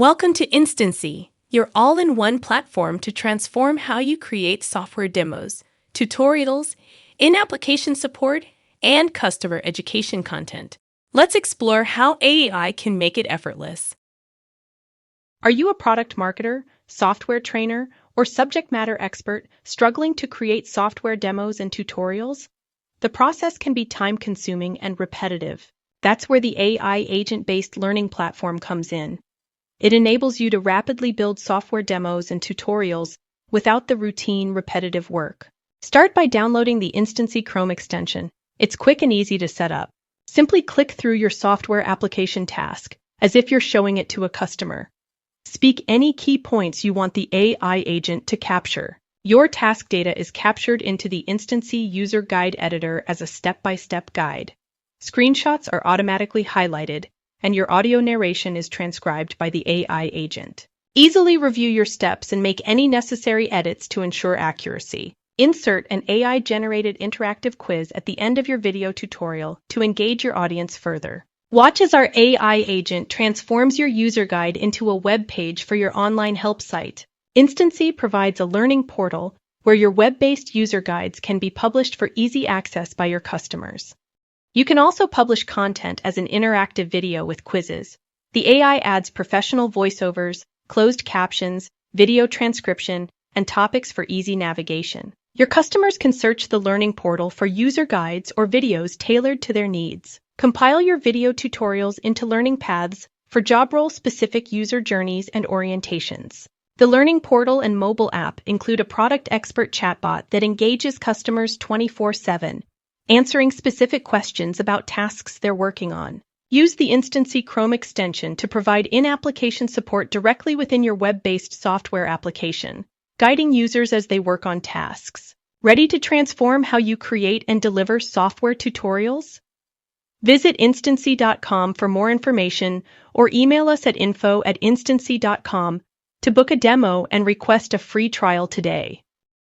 Welcome to Instancy, your all-in-one platform to transform how you create software demos, tutorials, in-application support, and customer education content. Let's explore how AI can make it effortless. Are you a product marketer, software trainer, or subject matter expert struggling to create software demos and tutorials? The process can be time-consuming and repetitive. That's where the AI agent-based learning platform comes in. It enables you to rapidly build software demos and tutorials without the routine, repetitive work. Start by downloading the Instancy Chrome extension. It's quick and easy to set up. Simply click through your software application task, as if you're showing it to a customer. Speak any key points you want the AI agent to capture. Your task data is captured into the Instancy User Guide Editor as a step-by-step guide. Screenshots are automatically highlighted, and your audio narration is transcribed by the AI agent. Easily review your steps and make any necessary edits to ensure accuracy. Insert an AI-generated interactive quiz at the end of your video tutorial to engage your audience further. Watch as our AI agent transforms your user guide into a web page for your online help site. Instancy provides a learning portal where your web-based user guides can be published for easy access by your customers. You can also publish content as an interactive video with quizzes. The AI adds professional voiceovers, closed captions, video transcription, and topics for easy navigation. Your customers can search the learning portal for user guides or videos tailored to their needs. Compile your video tutorials into learning paths for job role-specific user journeys and orientations. The learning portal and mobile app include a product expert chatbot that engages customers 24/7, answering specific questions about tasks they're working on. Use the Instancy Chrome extension to provide in-application support directly within your web-based software application, guiding users as they work on tasks. Ready to transform how you create and deliver software tutorials? Visit instancy.com for more information or email us at info@instancy.com to book a demo and request a free trial today.